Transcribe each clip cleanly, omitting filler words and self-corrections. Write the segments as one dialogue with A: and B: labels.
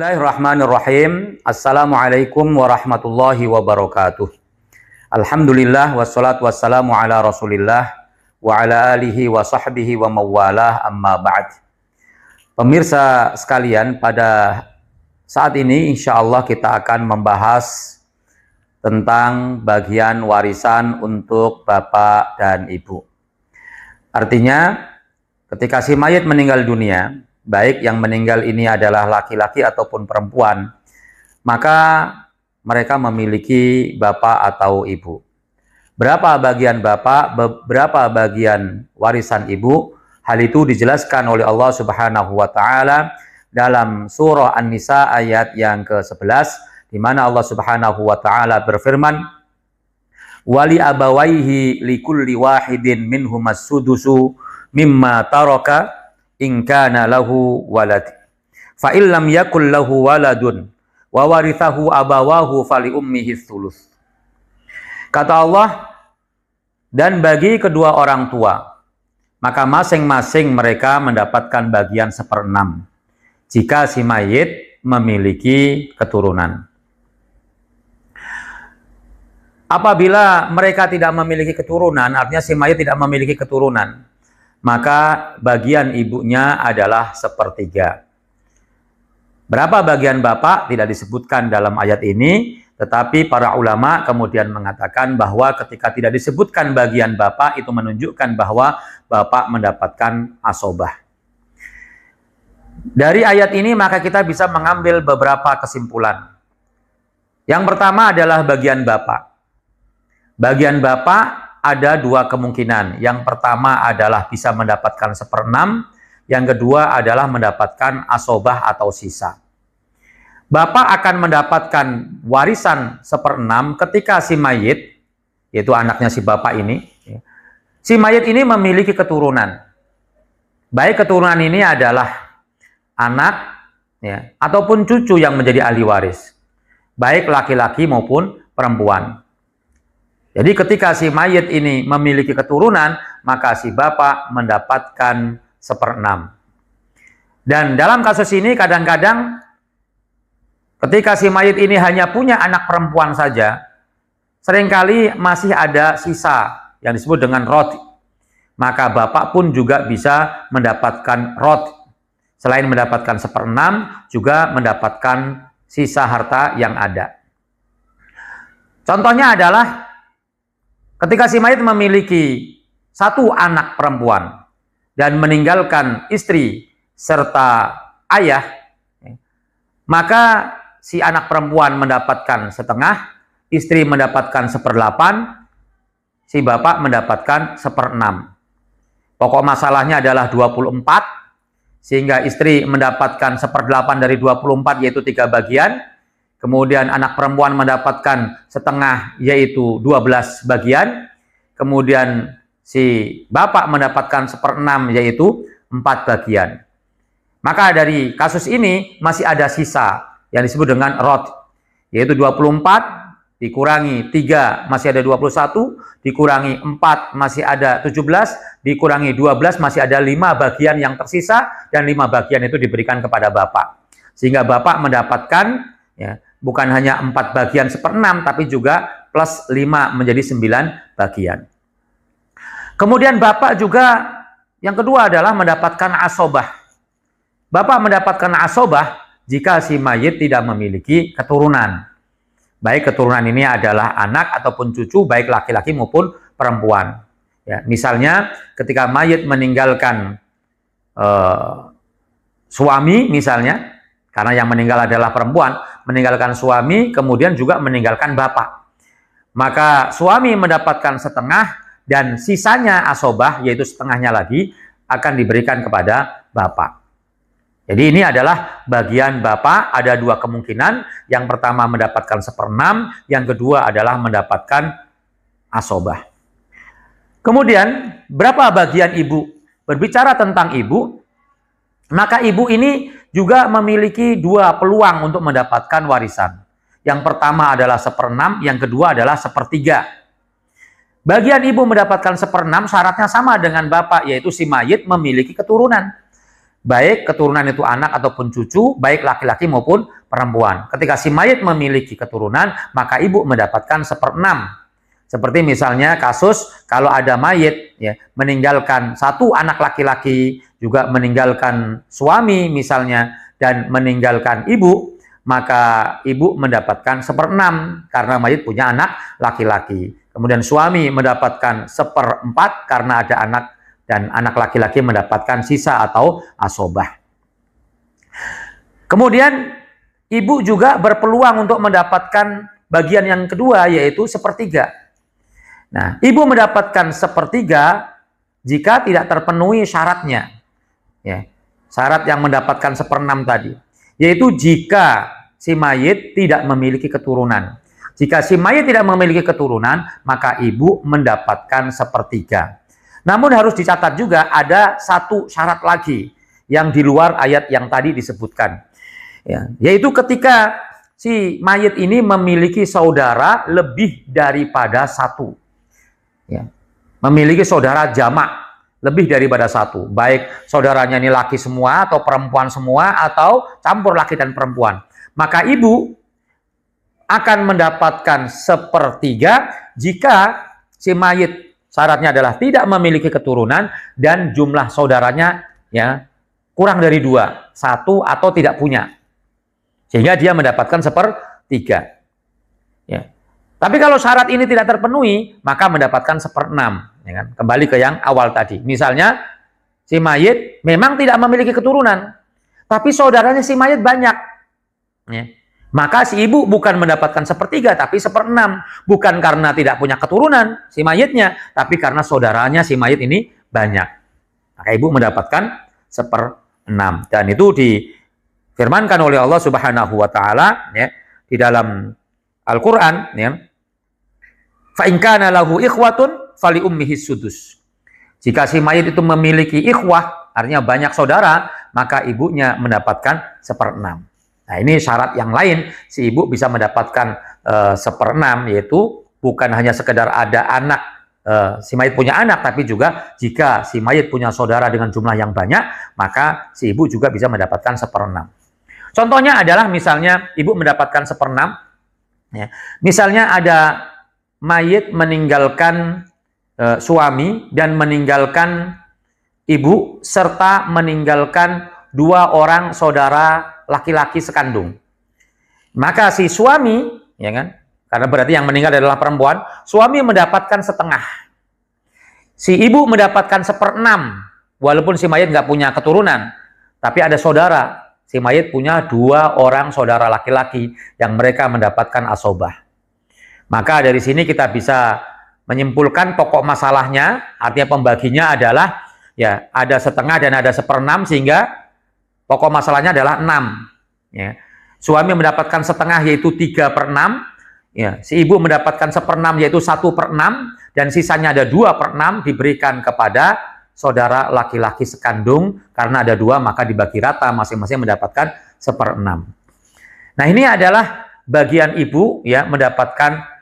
A: Bismillahirrahmanirrahim. Assalamualaikum warahmatullahi wabarakatuh. Alhamdulillah wassalatu wassalamu ala Rasulillah wa ala alihi wa sahbihi wa mawalah, amma ba'd. Pemirsa sekalian, pada saat ini insya Allah kita akan membahas tentang bagian warisan untuk bapak dan ibu. Artinya, ketika si mayit meninggal dunia, baik yang meninggal ini adalah laki-laki ataupun perempuan, maka mereka memiliki bapak atau ibu. Berapa bagian bapak, berapa bagian warisan ibu? Hal itu dijelaskan oleh Allah Subhanahu wa taala dalam surah An-Nisa ayat yang ke-11, di mana Allah Subhanahu wa taala berfirman, "Wali abawaihi likulli wahidin minhumas sudusu mimma taraka in kana lahu walad fa illam yakul lahu waladun wa warithahu abawahu fali ummihi thuluth." Kata Allah, dan bagi kedua orang tua, maka masing-masing mereka mendapatkan bagian 1/6 jika si mayit memiliki keturunan. Apabila mereka tidak memiliki keturunan, artinya si mayit tidak memiliki keturunan, maka bagian ibunya adalah 1/3. Berapa bagian bapak tidak disebutkan dalam ayat ini, tetapi para ulama kemudian mengatakan bahwa ketika tidak disebutkan bagian bapak, itu menunjukkan bahwa bapak mendapatkan asobah. Dari ayat ini maka kita bisa mengambil beberapa kesimpulan. Yang pertama adalah bagian bapak. Bagian bapak ada dua kemungkinan. Yang pertama adalah bisa mendapatkan 1/6, yang kedua adalah mendapatkan asobah atau sisa. Bapak akan mendapatkan warisan 1/6 ketika si mayit, yaitu anaknya si bapak ini, si mayit ini memiliki keturunan. Baik keturunan ini adalah anak ataupun cucu yang menjadi ahli waris, baik laki-laki maupun perempuan. Jadi ketika si mayit ini memiliki keturunan, maka si bapak mendapatkan 1/6. Dan dalam kasus ini kadang-kadang ketika si mayit ini hanya punya anak perempuan saja, seringkali masih ada sisa yang disebut dengan rod. Maka bapak pun juga bisa mendapatkan rod. Selain mendapatkan 1/6, juga mendapatkan sisa harta yang ada. Contohnya adalah ketika si mayit memiliki satu anak perempuan dan meninggalkan istri serta ayah, maka si anak perempuan mendapatkan 1/2, istri mendapatkan 1/8, si bapak mendapatkan 1/6. Pokok masalahnya adalah 24, sehingga istri mendapatkan 1/8 dari 24, yaitu 3 bagian. Kemudian anak perempuan mendapatkan 1/2, yaitu 12 bagian. Kemudian si bapak mendapatkan 1/6, yaitu 4 bagian. Maka dari kasus ini masih ada sisa yang disebut dengan rod, yaitu 24 dikurangi 3 masih ada 21, dikurangi 4 masih ada 17, dikurangi 12 masih ada 5 bagian yang tersisa, dan 5 bagian itu diberikan kepada bapak. Sehingga bapak mendapatkan bukan hanya 4 bagian 1/6, tapi juga plus 5 menjadi 9 bagian. Kemudian bapak juga yang kedua adalah mendapatkan asobah. Bapak mendapatkan asobah jika si mayit tidak memiliki keturunan. Baik keturunan ini adalah anak ataupun cucu, baik laki-laki maupun perempuan. Misalnya ketika mayit meninggalkan suami misalnya, karena yang meninggal adalah perempuan, meninggalkan suami, kemudian juga meninggalkan bapak. Maka suami mendapatkan 1/2, dan sisanya asobah, yaitu 1/2-nya lagi, akan diberikan kepada bapak. Jadi ini adalah bagian bapak, ada dua kemungkinan. Yang pertama mendapatkan 1/6, yang kedua adalah mendapatkan asobah. Kemudian, berapa bagian ibu? Berbicara tentang ibu, maka ibu ini juga memiliki 2 peluang untuk mendapatkan warisan. Yang pertama adalah 1/6, yang kedua adalah 1/3. Bagian ibu mendapatkan 1/6 syaratnya sama dengan bapak, yaitu si mayit memiliki keturunan. baik keturunan itu anak ataupun cucu, baik laki-laki maupun perempuan. Ketika si mayit memiliki keturunan, maka ibu mendapatkan 1/6. Seperti misalnya kasus kalau ada mayit ya, meninggalkan satu anak laki-laki, juga meninggalkan suami misalnya, dan meninggalkan ibu, maka ibu mendapatkan 1/6 karena mayit punya anak laki-laki. Kemudian suami mendapatkan 1/4 karena ada anak, dan anak laki-laki mendapatkan sisa atau asobah. Kemudian ibu juga berpeluang untuk mendapatkan bagian yang kedua, yaitu 1/3. Nah, ibu mendapatkan 1/3 jika tidak terpenuhi syaratnya. Ya, syarat yang mendapatkan 1/6 tadi, yaitu jika si mayit tidak memiliki keturunan. Jika si mayit tidak memiliki keturunan, maka ibu mendapatkan 1/3. Namun harus dicatat juga ada satu syarat lagi yang di luar ayat yang tadi disebutkan. Ya, yaitu ketika si mayit ini memiliki saudara lebih daripada satu. Ya, memiliki saudara jamak lebih daripada satu. Baik saudaranya ini laki semua atau perempuan semua atau campur laki dan perempuan. Maka ibu akan mendapatkan 1/3 jika si mayit syaratnya adalah tidak memiliki keturunan dan jumlah saudaranya ya kurang dari 2, 1 atau tidak punya. Sehingga dia mendapatkan 1/3. Ya. Tapi kalau syarat ini tidak terpenuhi, maka mendapatkan 1/6. Ya kan? Kembali ke yang awal tadi. Misalnya si mayit memang tidak memiliki keturunan, tapi saudaranya si mayit banyak. Ya. Maka si ibu bukan mendapatkan 1/3 tapi 1/6. Bukan karena tidak punya keturunan si mayitnya, tapi karena saudaranya si mayit ini banyak. Maka ibu mendapatkan 1/6. Dan itu difirmankan oleh Allah Subhanahu wa taala ya, di dalam Al-Qur'an ya. Fa in kana lahu ikhwatun fali ummihi sudus. Jika si mayit itu memiliki ikhwah, artinya banyak saudara, maka ibunya mendapatkan 1/6. Nah, ini syarat yang lain, si ibu bisa mendapatkan 1/6, yaitu bukan hanya sekedar ada anak, si mayit punya anak, tapi juga jika si mayit punya saudara dengan jumlah yang banyak, maka si ibu juga bisa mendapatkan 1/6. Contohnya adalah misalnya ibu mendapatkan 1/6, ya. Misalnya ada mayit meninggalkan suami dan meninggalkan ibu, serta meninggalkan 2 orang saudara laki-laki sekandung. Maka si suami, ya kan, karena berarti yang meninggal adalah perempuan, suami mendapatkan setengah. Si ibu mendapatkan 1/6, walaupun si mayit nggak punya keturunan, tapi ada saudara. Si mayit punya 2 orang saudara laki-laki yang mereka mendapatkan asobah. Maka dari sini kita bisa menyimpulkan pokok masalahnya, artinya pembaginya adalah ya ada setengah dan ada 1/6, sehingga pokok masalahnya adalah 6. Ya. Suami mendapatkan setengah yaitu 3/6. Ya. Si ibu mendapatkan 1/6 yaitu 1/6. Dan sisanya ada 2/6 diberikan kepada saudara laki-laki sekandung. Karena ada 2 maka dibagi rata, masing-masing mendapatkan 1/6. Nah, ini adalah bagian ibu ya mendapatkan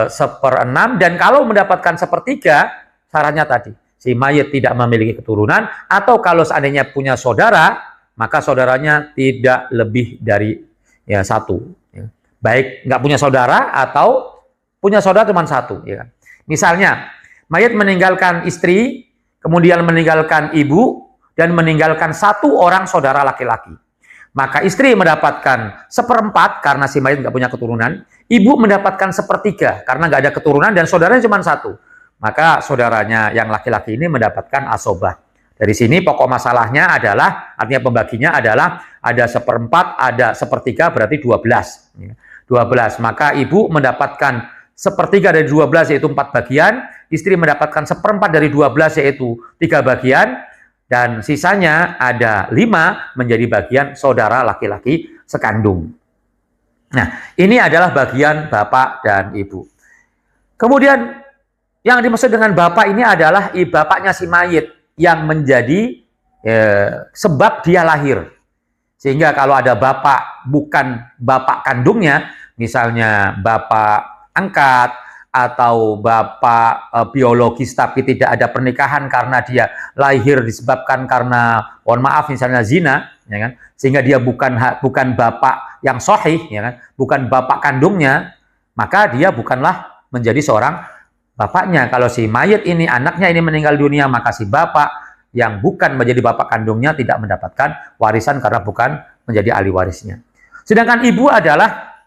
A: 1/6. Dan kalau mendapatkan 1/3, syaratnya tadi si mayit tidak memiliki keturunan, atau kalau seandainya punya saudara, maka saudaranya tidak lebih dari ya 1. Ya. Baik nggak punya saudara atau punya saudara cuma 1. Ya. Misalnya, mayit meninggalkan istri, kemudian meninggalkan ibu, dan meninggalkan 1 orang saudara laki-laki. Maka istri mendapatkan 1/4 karena si mayit nggak punya keturunan, ibu mendapatkan 1/3 karena nggak ada keturunan dan saudaranya cuma 1. Maka saudaranya yang laki-laki ini mendapatkan asobah. Dari sini pokok masalahnya adalah, artinya pembaginya adalah ada 1/4, ada 1/3, berarti 12. 12. Maka ibu mendapatkan 1/3 dari 12 yaitu 4 bagian, istri mendapatkan 1/4 dari 12 yaitu 3 bagian, dan sisanya ada 5 menjadi bagian saudara laki-laki sekandung. Nah, ini adalah bagian bapak dan ibu. Kemudian yang dimaksud dengan bapak ini adalah bapaknya si mayit, yang menjadi sebab dia lahir. Sehingga kalau ada bapak bukan bapak kandungnya, misalnya bapak angkat atau bapak biologis tapi tidak ada pernikahan karena dia lahir disebabkan karena, mohon maaf, misalnya zina, ya kan, sehingga dia bukan bapak yang sahih, ya kan, bukan bapak kandungnya, maka dia bukanlah menjadi seorang bapaknya. Kalau si mayit ini, anaknya ini meninggal dunia, maka si bapak yang bukan menjadi bapak kandungnya tidak mendapatkan warisan karena bukan menjadi ahli warisnya. Sedangkan ibu adalah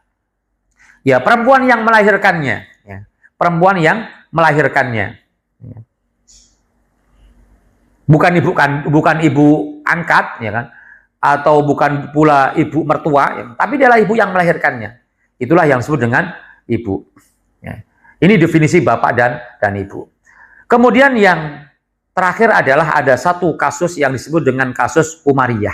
A: ya perempuan yang melahirkannya, ya, perempuan yang melahirkannya, ya. Bukan ibu angkat, ya kan, atau bukan pula ibu mertua, ya, tapi dia adalah ibu yang melahirkannya. Itulah yang disebut dengan ibu. Ya. Ini definisi bapak dan ibu. Kemudian yang terakhir adalah ada satu kasus yang disebut dengan kasus Umariyah.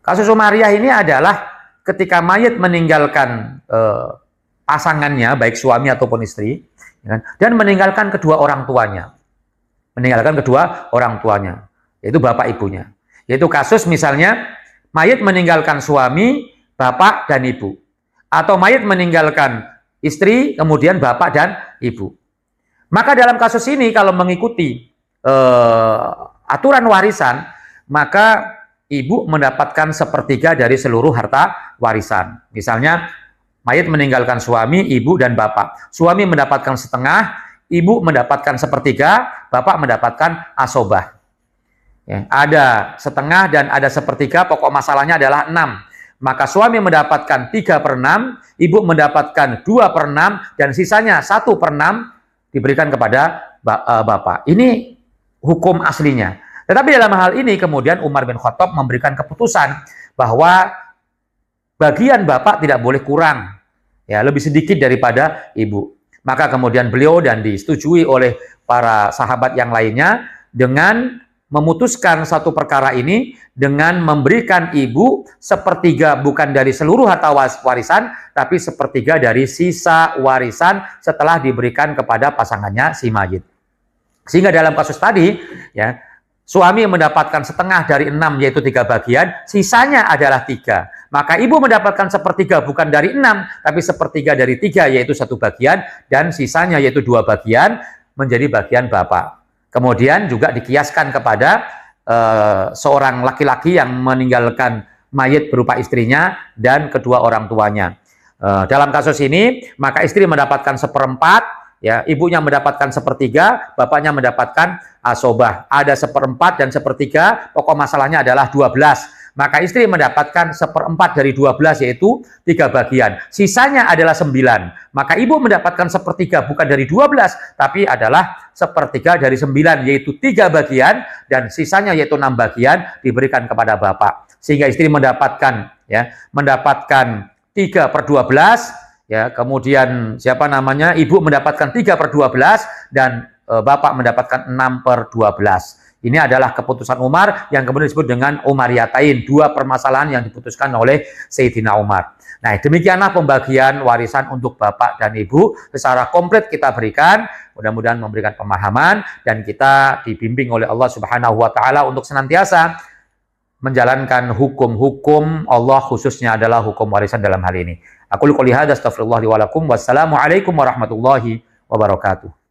A: Kasus Umariyah ini adalah ketika mayit meninggalkan pasangannya, baik suami ataupun istri, ya kan, dan meninggalkan kedua orang tuanya. Yaitu bapak ibunya. Yaitu kasus misalnya mayit meninggalkan suami, bapak, dan ibu. Atau mayit meninggalkan istri, kemudian bapak dan ibu. Maka dalam kasus ini kalau mengikuti aturan warisan, maka ibu mendapatkan sepertiga dari seluruh harta warisan. Misalnya mayit meninggalkan suami, ibu, dan bapak. Suami mendapatkan setengah, ibu mendapatkan sepertiga, bapak mendapatkan asobah. Ya, ada setengah dan ada sepertiga, pokok masalahnya adalah 6. Maka suami mendapatkan 3/6, ibu mendapatkan 2/6, dan sisanya 1/6 diberikan kepada bapak. Ini hukum aslinya. Tetapi dalam hal ini kemudian Umar bin Khattab memberikan keputusan bahwa bagian bapak tidak boleh kurang, ya, lebih sedikit daripada ibu. Maka kemudian beliau dan disetujui oleh para sahabat yang lainnya dengan memutuskan satu perkara ini dengan memberikan ibu sepertiga bukan dari seluruh harta warisan, tapi sepertiga dari sisa warisan setelah diberikan kepada pasangannya si mayit. Sehingga dalam kasus tadi, ya, suami mendapatkan setengah dari 6, yaitu 3 bagian, sisanya adalah 3. Maka ibu mendapatkan sepertiga bukan dari 6, tapi sepertiga dari 3, yaitu 1 bagian, dan sisanya yaitu 2 bagian menjadi bagian bapak. Kemudian juga dikiaskan kepada seorang laki-laki yang meninggalkan mayit berupa istrinya dan kedua orang tuanya. Dalam kasus ini, maka istri mendapatkan 1/4, ya, ibunya mendapatkan 1/3, bapaknya mendapatkan asobah. Ada 1/4 dan 1/3, pokok masalahnya adalah 12. Maka istri mendapatkan 1/4 dari 12, yaitu 3 bagian. Sisanya adalah 9. Maka ibu mendapatkan 1/3 bukan dari 12, tapi adalah 1/3 dari 9, yaitu 3 bagian, dan sisanya yaitu 6 bagian diberikan kepada bapak. Sehingga istri mendapatkan 3/12, ya, kemudian ibu mendapatkan 3/12, dan bapak mendapatkan 6/12. Ini adalah keputusan Umar yang kemudian disebut dengan Umariyatain, 2 permasalahan yang diputuskan oleh Sayyidina Umar. Nah, demikianlah pembagian warisan untuk bapak dan ibu secara komplit kita berikan. Mudah-mudahan memberikan pemahaman dan kita dibimbing oleh Allah Subhanahu wa taala untuk senantiasa menjalankan hukum-hukum Allah, khususnya adalah hukum warisan dalam hal ini. Aku qouli hadza, astaghfirullah li wa lakum, wassalamu alaikum warahmatullahi wabarakatuh.